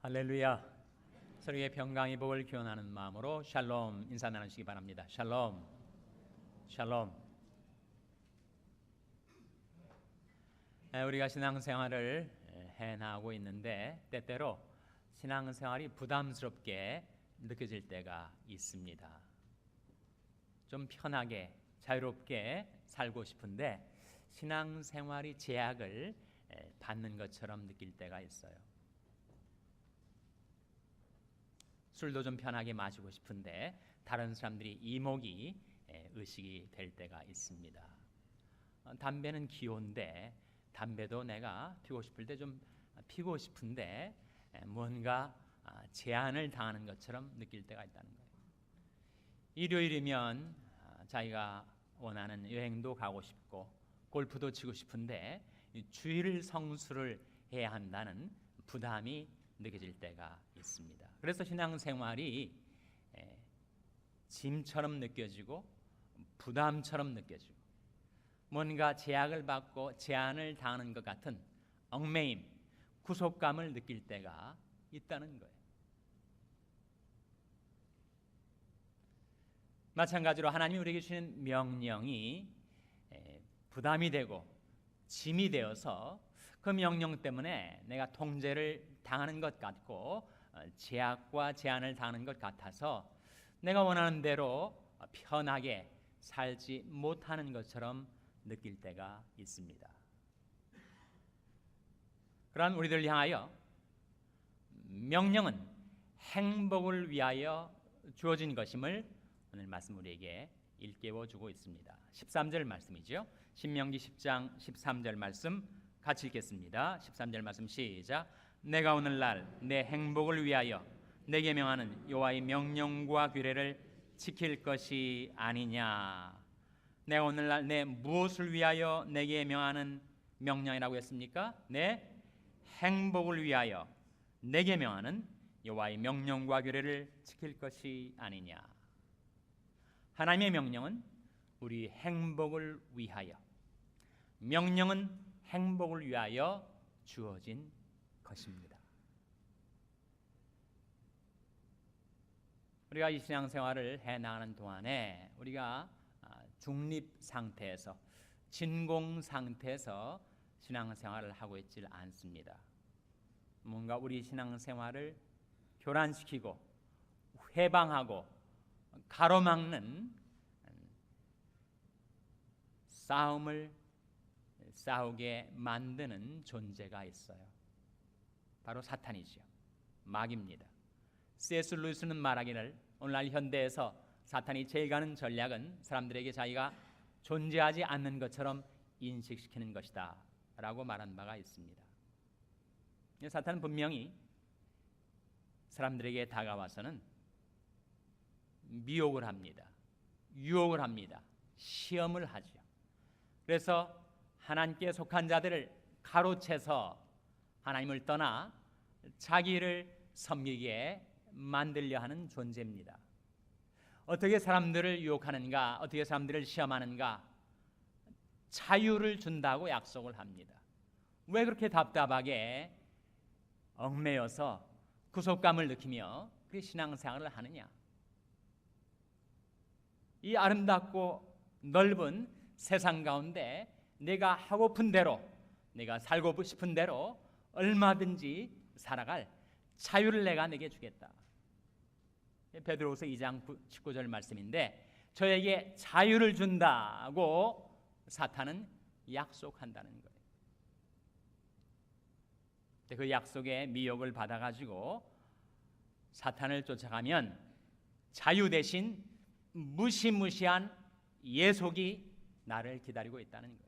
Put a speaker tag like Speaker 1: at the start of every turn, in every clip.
Speaker 1: 할렐루야. 서로의 평강의 복을 기원하는 마음으로 샬롬 인사 나누시기 바랍니다. 샬롬. 샬롬. 우리가 신앙생활을 해나가고 있는데 때때로 신앙생활이 부담스럽게 느껴질 때가 있습니다. 좀 편하게 자유롭게 살고 싶은데 신앙생활이 제약을 받는 것처럼 느낄 때가 있어요. 술도 좀 편하게 마시고 싶은데 다른 사람들이 이목이 의식이 될 때가 있습니다. 담배는 기호인데 담배도 내가 피우고 싶을 때 좀 피우고 싶은데 뭔가 제한을 당하는 것처럼 느낄 때가 있다는 거예요. 일요일이면 자기가 원하는 여행도 가고 싶고 골프도 치고 싶은데 주일 성수를 해야 한다는 부담이 느껴질 때가 있습니다. 그래서 신앙생활이 짐처럼 느껴지고 부담처럼 느껴지고 뭔가 제약을 받고 제한을 당하는 것 같은 얽매임, 구속감을 느낄 때가 있다는 거예요. 마찬가지로 하나님이 우리에게 주시는 명령이 부담이 되고 짐이 되어서 그 명령 때문에 내가 통제를 당하는 것 같고 제약과 제한을 당하는 것 같아서 내가 원하는 대로 편하게 살지 못하는 것처럼 느낄 때가 있습니다. 그러한 우리들을 향하여 명령은 행복을 위하여 주어진 것임을 오늘 말씀 우리에게 일깨워주고 있습니다. 13절 말씀이죠. 신명기 10장 13절 말씀 같이 읽겠습니다. 13절 말씀 시작. 내가 오늘날 내 행복을 위하여 내게 명하는 여호와의 명령과 규례를 지킬 것이 아니냐. 내가 오늘날 내 무엇을 위하여 내게 명하는 명령이라고 했습니까? 내 행복을 위하여 내게 명하는 여호와의 명령과 규례를 지킬 것이 아니냐. 하나님의 명령은 우리 행복을 위하여, 명령은 행복을 위하여 주어진 것입니다. 우리가 이 신앙생활을 해나가는 동안에 우리가 중립 상태에서, 진공 상태에서 신앙생활을 하고 있지 않습니다. 뭔가 우리 신앙생활을 교란시키고 회방하고 가로막는 싸움을 싸우게 만드는 존재가 있어요. 바로 사탄이죠. 마귀입니다. C.S. 루이스는 말하기를 오늘날 현대에서 사탄이 제일 가는 전략은 사람들에게 자기가 존재하지 않는 것처럼 인식시키는 것이다 라고 말한 바가 있습니다. 사탄은 분명히 사람들에게 다가와서는 미혹을 합니다. 유혹을 합니다. 시험을 하죠. 그래서 하나님께 속한 자들을 가로채서 하나님을 떠나 자기를 섬기게 만들려 하는 존재입니다. 어떻게 사람들을 유혹하는가, 어떻게 사람들을 시험하는가, 자유를 준다고 약속을 합니다. 왜 그렇게 답답하게 얽매여서 구속감을 느끼며 그 신앙생활을 하느냐? 이 아름답고 넓은 세상 가운데 내가 하고픈 대로, 내가 살고 싶은 대로 얼마든지 살아갈 자유를 내게 주겠다. 베드로후서 2장 19절 말씀인데 저에게 자유를 준다고 사탄은 약속한다는 거예요. 그 약속에 미혹을 받아가지고 사탄을 쫓아가면 자유 대신 무시무시한 예속이 나를 기다리고 있다는 거예요.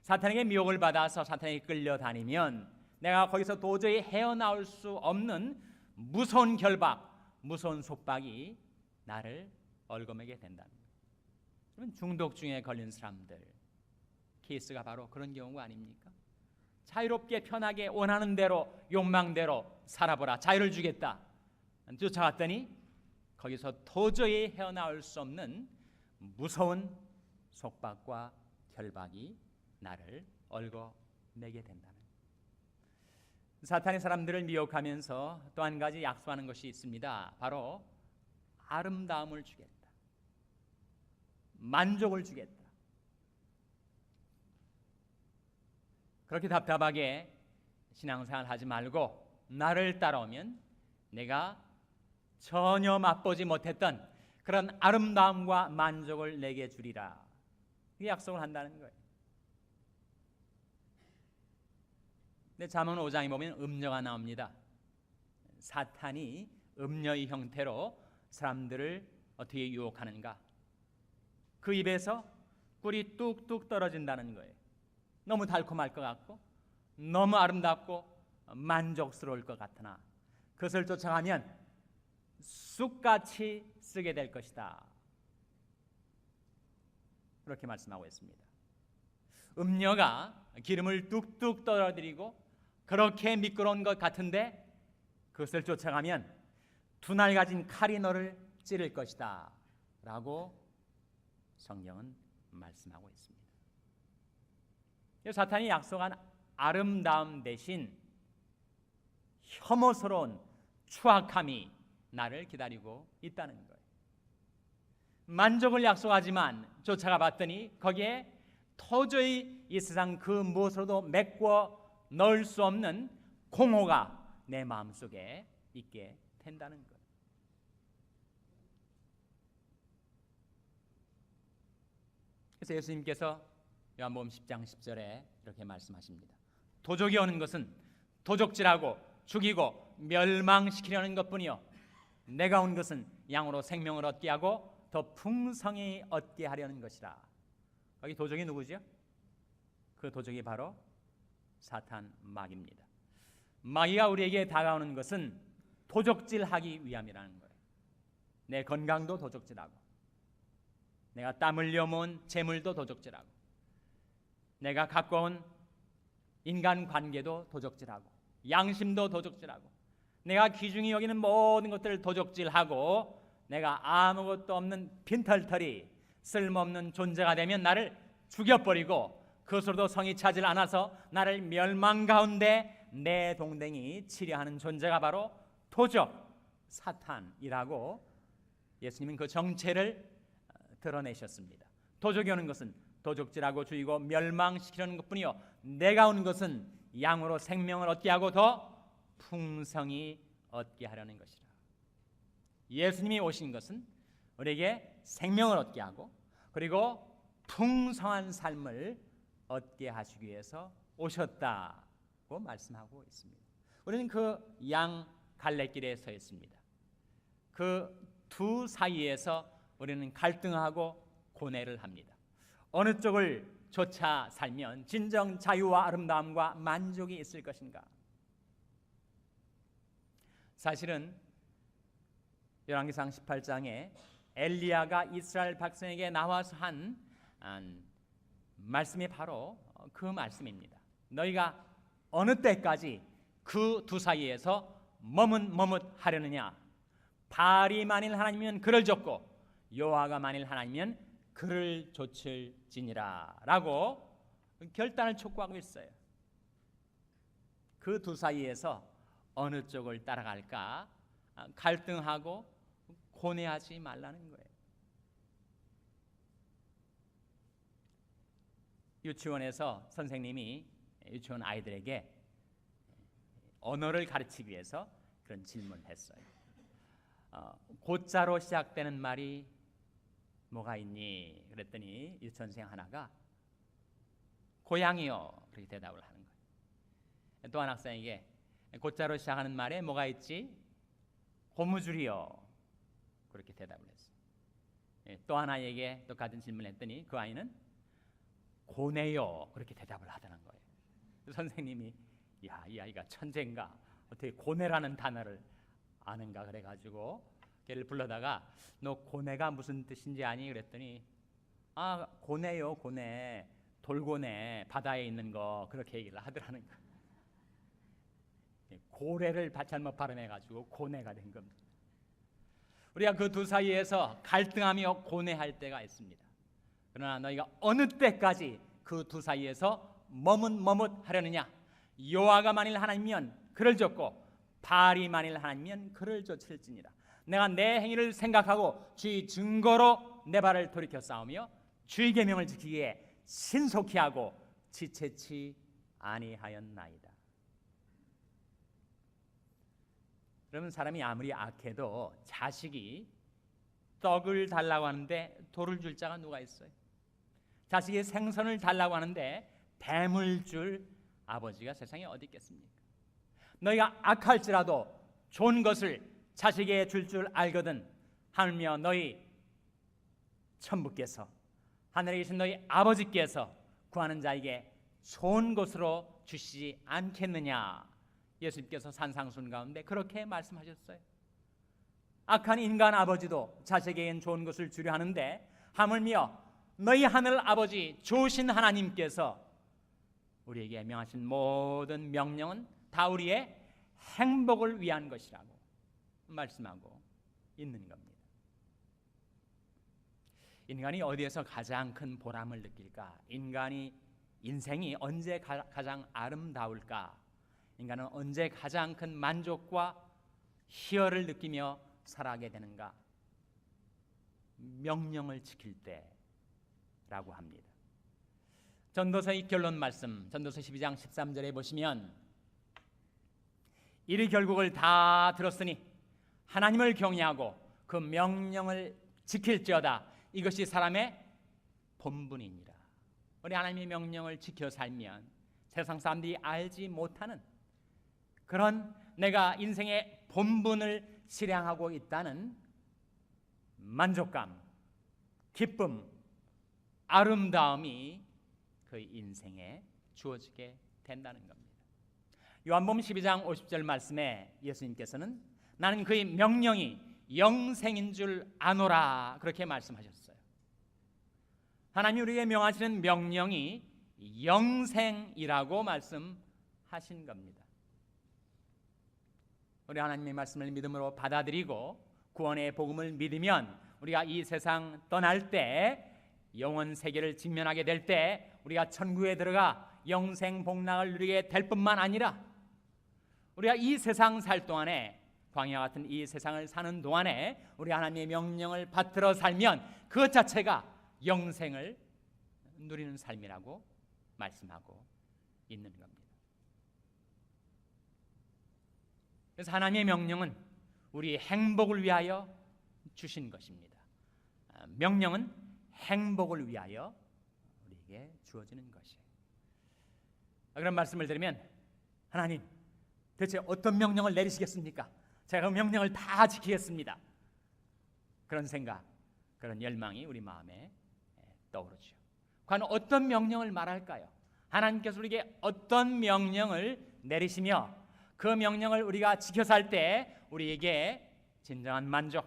Speaker 1: 사탄에게 미혹을 받아서 사탄에게 끌려다니면 내가 거기서 도저히 헤어나올 수 없는 무서운 결박, 무서운 속박이 나를 얽어매게 된다는 거예요. 그러면 중독증에 걸린 사람들 케이스가 바로 그런 경우가 아닙니까? 자유롭게 편하게 원하는 대로 욕망대로 살아보라, 자유를 주겠다 쫓아갔더니 거기서 도저히 헤어나올 수 없는 무서운 속박과 결박이 나를 얽어매게 된다는 거예요. 사탄이 사람들을 미혹하면서 또 한 가지 약속하는 것이 있습니다. 바로 아름다움을 주겠다. 만족을 주겠다. 그렇게 답답하게 신앙생활 하지 말고 나를 따라오면 내가 전혀 맛보지 못했던 그런 아름다움과 만족을 내게 주리라. 이 약속을 한다는 거예요. 근데 잠언 5장에 보면 음녀가 나옵니다. 사탄이 음녀의 형태로 사람들을 어떻게 유혹하는가? 그 입에서 꿀이 뚝뚝 떨어진다는 거예요. 너무 달콤할 것 같고 너무 아름답고 만족스러울 것 같으나 그것을 쫓아가면 쑥같이 쓰게 될 것이다. 그렇게 말씀하고 있습니다. 음녀가 기름을 뚝뚝 떨어뜨리고 그렇게 미끄러운 것 같은데 그것을 쫓아가면 두 날 가진 칼이 너를 찌를 것이다 라고 성경은 말씀하고 있습니다. 사탄이 약속한 아름다움 대신 혐오스러운 추악함이 나를 기다리고 있다는 거예요. 만족을 약속하지만 쫓아가 봤더니 거기에 도저히 이 세상 그 무엇으로도 메꿔 넣을 수 없는 공허가 내 마음속에 있게 된다는 거예요. 그래서 예수님께서 요한복음 10장 10절에 이렇게 말씀하십니다. 도적이 오는 것은 도적질하고 죽이고 멸망시키려는 것뿐이요 내가 온 것은 양으로 생명을 얻게 하고 더 풍성히 얻게 하려는 것이라. 거기 도적이 누구죠? 그 도적이 바로 사탄 마귀입니다. 마귀가 우리에게 다가오는 것은 도적질하기 위함이라는 거예요. 내 건강도 도적질하고 내가 땀 흘려 모은 재물도 도적질하고 내가 갖고 온 인간관계도 도적질하고 양심도 도적질하고 내가 귀중히 여기는 모든 것들을 도적질하고 내가 아무것도 없는 빈털터리 쓸모없는 존재가 되면 나를 죽여버리고 그것으로도 성이 차질 않아서 나를 멸망 가운데 내 동댕이 치려하는 존재가 바로 도적 사탄이라고 예수님은 그 정체를 드러내셨습니다. 도적이 오는 것은 도적질하고 죽이고 멸망시키려는 것뿐이요 내가 온 것은 양으로 생명을 얻게 하고 더 풍성히 얻게 하려는 것이라. 예수님이 오신 것은 우리에게 생명을 얻게 하고 그리고 풍성한 삶을 얻게 하시기 위해서 오셨다고 말씀하고 있습니다. 우리는 그 양 갈래길에 서 있습니다. 그 두 사이에서 우리는 갈등하고 고뇌를 합니다. 어느 쪽을 쫓아 살면 진정 자유와 아름다움과 만족이 있을 것인가? 사실은 열왕기상 18장에 엘리야가 이스라엘 백성에게 나와서 한 말씀이 바로 그 말씀입니다. 너희가 어느 때까지 그 두 사이에서 머뭇머뭇하려느냐? 바알이 만일 하나님이면 그를 좇고 여호와가 만일 하나님이면 그를 좇을지니라 라고 결단을 촉구하고 있어요. 그 두 사이에서 어느 쪽을 따라갈까 갈등하고 고뇌하지 말라는 거예요. 유치원에서 선생님이 유치원 아이들에게 언어를 가르치기 위해서 그런 질문을 했어요. 고자로 시작되는 말이 뭐가 있니? 그랬더니 유치원생 하나가 고양이요 그렇게 대답을 하는 거예요. 또 한 학생에게 고자로 시작하는 말에 뭐가 있지? 고무줄이요 그렇게 대답을 했어요. 또 하나에게 똑같은 질문을 했더니 그 아이는 고뇌요 그렇게 대답을 하더는 거예요. 선생님이 야, 이 아이가 천재인가? 어떻게 고뇌라는 단어를 아는가? 그래가지고 걔를 불러다가 너 고뇌가 무슨 뜻인지 아니? 그랬더니 아 고뇌요 고뇌 돌고뇌 바다에 있는 거 그렇게 얘기를 하더라는 거예요. 고래를 잘못 발음해가지고 고뇌가 된 겁니다. 우리가 그 두 사이에서 갈등하며 고뇌할 때가 있습니다. 그러나 너희가 어느 때까지 그 두 사이에서 머뭇머뭇하려느냐? 여호와가 만일 하나님이면 그를 줬고 바알이 만일 하나님이면 그를 쫓을지니라. 내가 내 행위를 생각하고 주의 증거로 내 발을 돌이켜 싸우며 주의 계명을 지키기에 신속히 하고 지체치 아니하였나이다. 그러면 사람이 아무리 악해도 자식이 떡을 달라고 하는데 돌을 줄 자가 누가 있어요? 자식이 생선을 달라고 하는데 뱀을 줄 아버지가 세상에 어디 있겠습니까? 너희가 악할지라도 좋은 것을 자식에게 줄 알거든 하며 너희 천부께서 하늘에 계신 너희 아버지께서 구하는 자에게 좋은 것으로 주시지 않겠느냐. 예수님께서 산상순 가운데 그렇게 말씀하셨어요. 악한 인간 아버지도 자식에겐 좋은 것을 주려 하는데 하물며 너희 하늘 아버지 좋으신 하나님께서 우리에게 명하신 모든 명령은 다 우리의 행복을 위한 것이라고 말씀하고 있는 겁니다. 인간이 어디에서 가장 큰 보람을 느낄까? 인생이 언제 가장 아름다울까? 인간은 언제 가장 큰 만족과 희열을 느끼며 살아가게 되는가? 명령을 지킬 때라고 합니다. 전도서의 결론 말씀, 전도서 12장 13절에 보시면 이리 결국을 다 들었으니 하나님을 경외하고 그 명령을 지킬지어다. 이것이 사람의 본분이니라. 우리 하나님의 명령을 지켜 살면 세상 사람들이 알지 못하는 그런 내가 인생의 본분을 실행하고 있다는 만족감, 기쁨, 아름다움이 그 인생에 주어지게 된다는 겁니다. 요한복음 12장 50절 말씀에 예수님께서는 나는 그의 명령이 영생인 줄 아노라 그렇게 말씀하셨어요. 하나님이 우리에게 명하시는 명령이 영생이라고 말씀하신 겁니다. 우리 하나님의 말씀을 믿음으로 받아들이고 구원의 복음을 믿으면 우리가 이 세상 떠날 때 영원 세계를 직면하게 될 때 우리가 천국에 들어가 영생 복락을 누리게 될 뿐만 아니라 우리가 이 세상 살 동안에 광야 같은 이 세상을 사는 동안에 우리 하나님의 명령을 받들어 살면 그것 자체가 영생을 누리는 삶이라고 말씀하고 있는 겁니다. 그래서 하나님의 명령은 우리의 행복을 위하여 주신 것입니다. 명령은 행복을 위하여 우리에게 주어지는 것이에요. 그런 말씀을 드리면 하나님 대체 어떤 명령을 내리시겠습니까? 제가 그 명령을 다 지키겠습니다. 그런 생각, 그런 열망이 우리 마음에 떠오르죠. 과연 어떤 명령을 말할까요? 하나님께서 우리에게 어떤 명령을 내리시며 그 명령을 우리가 지켜 살 때 우리에게 진정한 만족,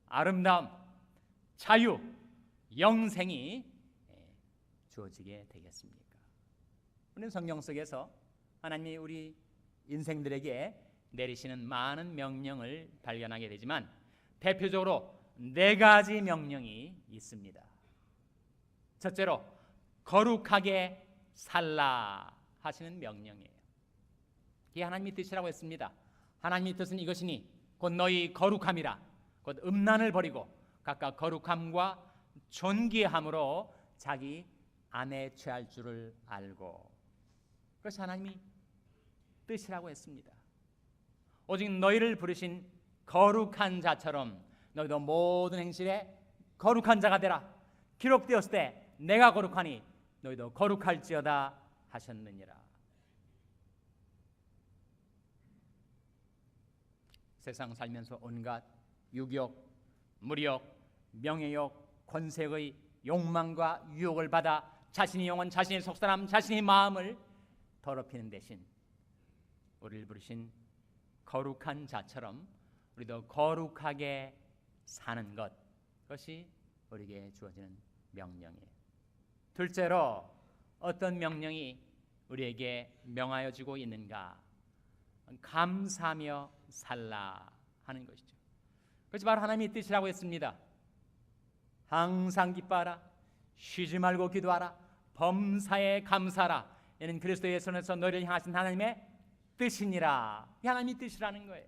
Speaker 1: 아름다움, 자유, 영생이 주어지게 되겠습니까? 우리는 성경 속에서 하나님이 우리 인생들에게 내리시는 많은 명령을 발견하게 되지만 대표적으로 4가지 명령이 있습니다. 첫째로 거룩하게 살라 하시는 명령이에요. 이게 하나님의 뜻이라고 했습니다. 하나님의 뜻은 이것이니 곧 너희 거룩함이라. 곧 음란을 버리고 각각 거룩함과 존귀함으로 자기 안에 취할 줄을 알고. 그것이 하나님의 뜻이라고 했습니다. 오직 너희를 부르신 거룩한 자처럼 너희도 모든 행실에 거룩한 자가 되라. 기록되었을 때 내가 거룩하니 너희도 거룩할지어다 하셨느니라. 세상 살면서 온갖 유욕, 무력, 명예욕, 권세의 욕망과 유혹을 받아 자신의 영혼, 자신의 속사람, 자신의 마음을 더럽히는 대신 우리를 부르신 거룩한 자처럼 우리도 거룩하게 사는 것, 그것이 우리에게 주어지는 명령이에요. 둘째로 어떤 명령이 우리에게 명하여지고 있는가? 감사하며 살라 하는 것이죠. 그것이 바로 하나님의 뜻이라고 했습니다. 항상 기뻐하라, 쉬지 말고 기도하라, 범사에 감사하라. 이는 그리스도 예수에서 너희를 향하신 하나님의 뜻이니라. 하나님이 뜻이라는 거예요.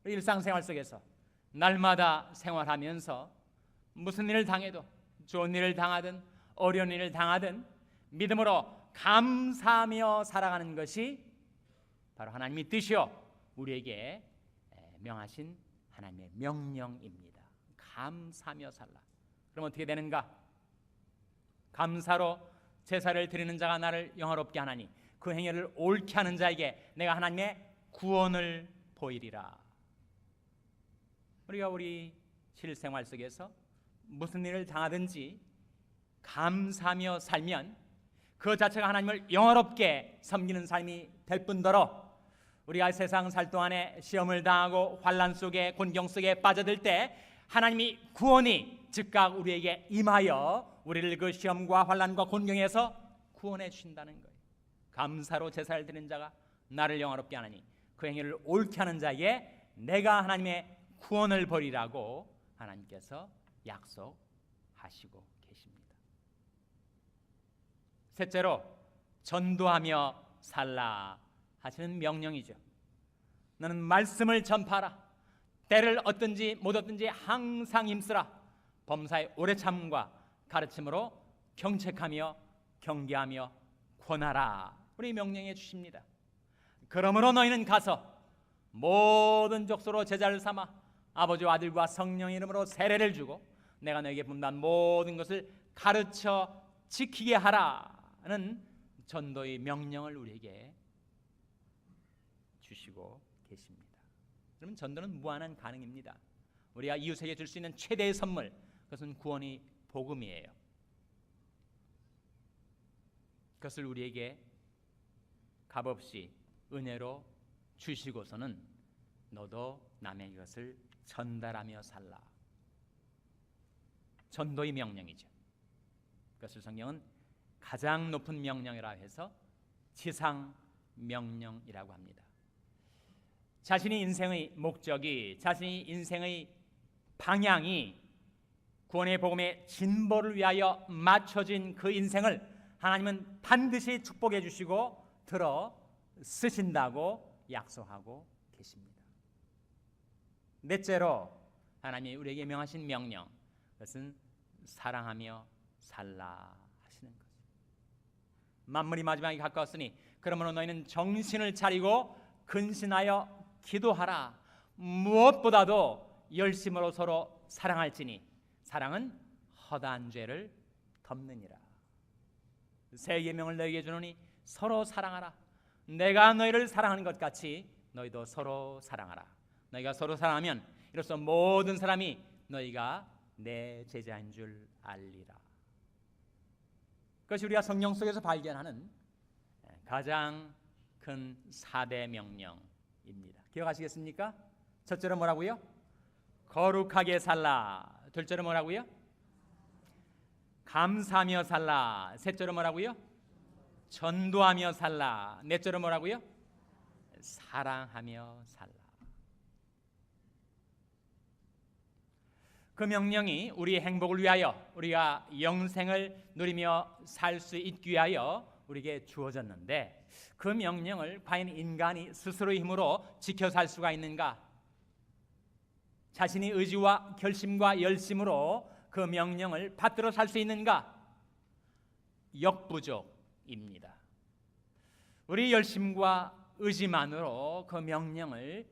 Speaker 1: 일상생활 속에서 날마다 생활하면서 무슨 일을 당해도, 좋은 일을 당하든 어려운 일을 당하든 믿음으로 감사하며 살아가는 것이 바로 하나님의 뜻이요, 우리에게 명하신 하나님의 명령입니다. 감사하며 살라. 그럼 어떻게 되는가? 감사로 제사를 드리는 자가 나를 영화롭게 하나니 그 행위를 옳게 하는 자에게 내가 하나님의 구원을 보이리라. 우리가 우리 실생활 속에서 무슨 일을 당하든지 감사하며 살면 그 자체가 하나님을 영화롭게 섬기는 삶이 될 뿐더러 우리가 세상 살 동안에 시험을 당하고 환난 속에 곤경 속에 빠져들 때 하나님이 구원이 즉각 우리에게 임하여 우리를 그 시험과 환난과 곤경에서 구원해 주신다는 거예요. 감사로 제사를 드리는 자가 나를 영화롭게 하나니 그 행위를 옳게 하는 자에게 내가 하나님의 구원을 보리라고 하나님께서 약속하시고 계십니다. 셋째로 전도하며 살라 하시는 명령이죠. 너는 말씀을 전파하라. 때를 얻든지 못 얻든지 항상 힘쓰라. 범사의 오래 참음과 가르침으로 경책하며 경계하며 권하라. 우리 명령해 주십니다. 그러므로 너희는 가서 모든 족속으로 제자를 삼아 아버지와 아들과 성령의 이름으로 세례를 주고 내가 너에게 분부한 모든 것을 가르쳐 지키게 하라는 전도의 명령을 우리에게 주시고 계십니다. 여러분, 전도는 무한한 가능입니다. 우리가 이웃에게 줄 수 있는 최대의 선물, 그것은 구원의 복음이에요. 그것을 우리에게 값없이 은혜로 주시고서는 너도 남의 것을 전달하며 살라. 전도의 명령이죠. 그것을 성경은 가장 높은 명령이라 해서 지상 명령이라고 합니다. 자신의 인생의 목적이, 자신의 인생의 방향이 구원의 복음의 진보를 위하여 맞춰진 그 인생을 하나님은 반드시 축복해 주시고 들어 쓰신다고 약속하고 계십니다. 넷째로 하나님이 우리에게 명하신 명령, 그것은 사랑하며 살라 하시는 것입니다. 만물이 마지막에 가까웠으니 그러므로 너희는 정신을 차리고 근신하여 기도하라. 무엇보다도 열심으로 서로 사랑할지니 사랑은 허다한 죄를 덮느니라. 새 계명을 너희에게 주노니 서로 사랑하라. 내가 너희를 사랑하는 것 같이 너희도 서로 사랑하라. 너희가 서로 사랑하면 이로써 모든 사람이 너희가 내 제자인 줄 알리라. 그것이 우리가 성경 속에서 발견하는 가장 큰 4대 명령입니다. 기억하시겠습니까? 첫째로 뭐라고요? 거룩하게 살라. 둘째로 뭐라고요? 감사하며 살라. 셋째로 뭐라고요? 전도하며 살라. 넷째로 뭐라고요? 사랑하며 살라. 그 명령이 우리의 행복을 위하여, 우리가 영생을 누리며 살 수 있기 위하여 우리에게 주어졌는데, 그 명령을 과연 인간이 스스로의 힘으로 지켜 살 수가 있는가? 자신의 의지와 결심과 열심으로 그 명령을 받들어 살 수 있는가? 역부족입니다. 우리 열심과 의지만으로 그 명령을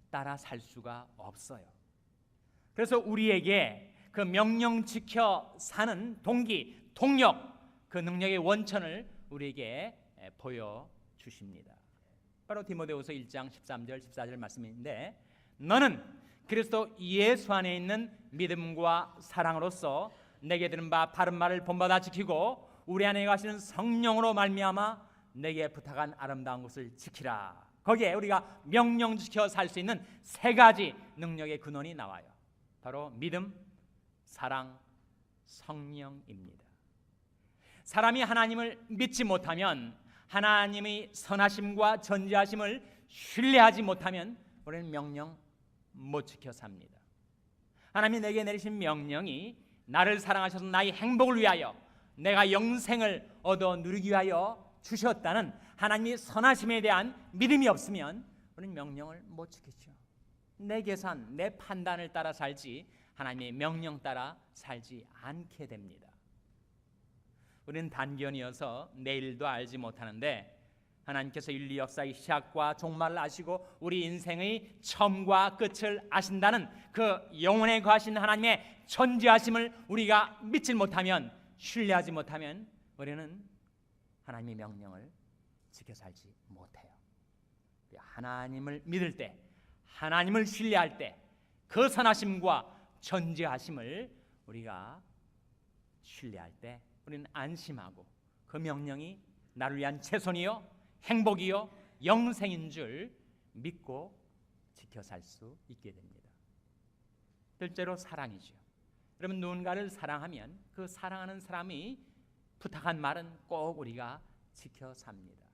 Speaker 1: 따라 살 수가 없어요. 그래서 우리에게 그 명령 지켜 사는 동기, 동력, 그 능력의 원천을 우리에게 보여주십니다. 바로 디모데후서 1장 13절 14절 말씀인데, 너는 그리스도 예수 안에 있는 믿음과 사랑으로서 내게 들은 바 바른 말을 본받아 지키고 우리 안에 가시는 성령으로 말미암아 내게 부탁한 아름다운 것을 지키라. 거기에 우리가 명령 지켜 살 수 있는 세 가지 능력의 근원이 나와요. 바로 믿음, 사랑, 성령입니다. 사람이 하나님을 믿지 못하면, 하나님의 선하심과 전지하심을 신뢰하지 못하면 우리는 명령 못 지켜 삽니다. 하나님이 내게 내리신 명령이 나를 사랑하셔서 나의 행복을 위하여, 내가 영생을 얻어 누리기 위하여 주셨다는 하나님의 선하심에 대한 믿음이 없으면 우리는 명령을 못 지키죠. 내 계산, 내 판단을 따라 살지 하나님의 명령 따라 살지 않게 됩니다. 우리는 단견이어서 내일도 알지 못하는데 하나님께서 인류 역사의 시작과 종말을 아시고 우리 인생의 처음과 끝을 아신다는 그 영원에 거하신 하나님의 존재하심을 우리가 믿지 못하면, 신뢰하지 못하면 우리는 하나님의 명령을 지켜 살지 못해요. 하나님을 믿을 때, 하나님을 신뢰할 때 그 선하심과 존재하심을 우리가 신뢰할 때 우리는 안심하고 그 명령이 나를 위한 최선이요 행복이요 영생인 줄 믿고 지켜 살 수 있게 됩니다. 둘째로 사랑이죠. 여러분, 누군가를 사랑하면 그 사랑하는 사람이 부탁한 말은 꼭 우리가 지켜 삽니다.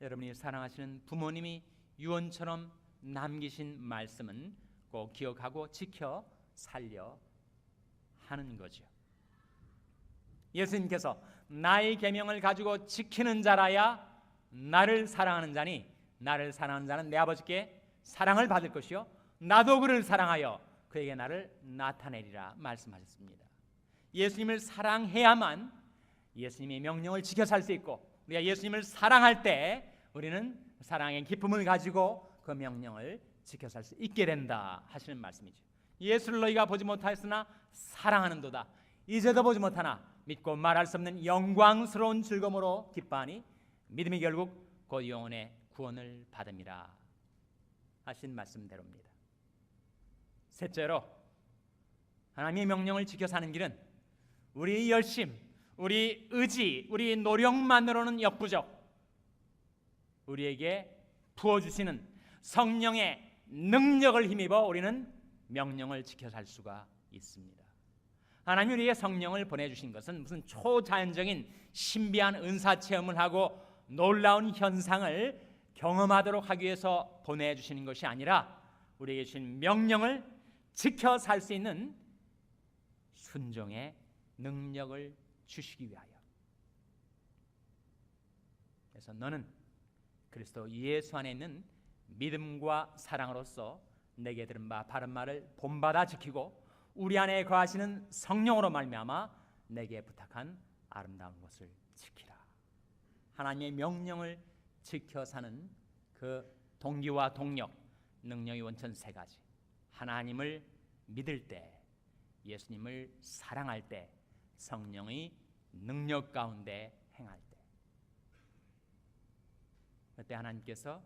Speaker 1: 여러분이 사랑하시는 부모님이 유언처럼 남기신 말씀은 꼭 기억하고 지켜 살려 하는 거죠. 예수님께서 나의 계명을 가지고 지키는 자라야 나를 사랑하는 자니 나를 사랑하는 자는 내 아버지께 사랑을 받을 것이요 나도 그를 사랑하여 그에게 나를 나타내리라 말씀하셨습니다. 예수님을 사랑해야만 예수님의 명령을 지켜 살 수 있고, 우리가 예수님을 사랑할 때 우리는 사랑의 기쁨을 가지고 그 명령을 지켜 살 수 있게 된다 하시는 말씀이죠. 예수를 너희가 보지 못하였으나 사랑하는도다. 이제도 보지 못하나 믿고 말할 수 없는 영광스러운 즐거움으로 기뻐하니 믿음이 결국 곧 영혼의 구원을 받음이라 하신 말씀대로입니다. 셋째로, 하나님의 명령을 지켜 사는 길은 우리의 열심, 우리 의지, 우리 노력만으로는 역부족, 우리에게 부어주시는 성령의 능력을 힘입어 우리는 명령을 지켜 살 수가 있습니다. 하나님이 우리에게 성령을 보내주신 것은 무슨 초자연적인 신비한 은사 체험을 하고 놀라운 현상을 경험하도록 하기 위해서 보내주시는 것이 아니라 우리에게 주신 명령을 지켜 살 수 있는 순종의 능력을 주시기 위하여. 그래서 너는 그리스도 예수 안에 있는 믿음과 사랑으로서 내게 들은 바 바른 말을 본받아 지키고 우리 안에 거하시는 성령으로 말미암아 내게 부탁한 아름다운 것을 지키라. 하나님의 명령을 지켜 사는 그 동기와 동력, 능력의 원천 세 가지. 하나님을 믿을 때, 예수님을 사랑할 때, 성령의 능력 가운데 행할 때. 그때 하나님께서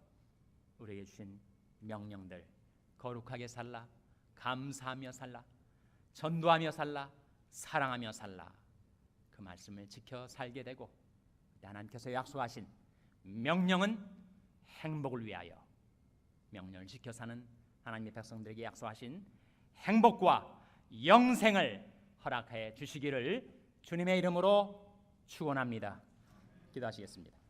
Speaker 1: 우리에게 주신 명령들, 거룩하게 살라, 감사하며 살라, 전도하며 살라, 사랑하며 살라, 그 말씀을 지켜 살게 되고, 하나님께서 약속하신 명령은 행복을 위하여, 명령을 지켜 사는 하나님의 백성들에게 약속하신 행복과 영생을 허락해 주시기를 주님의 이름으로 축원합니다. 기도하시겠습니다.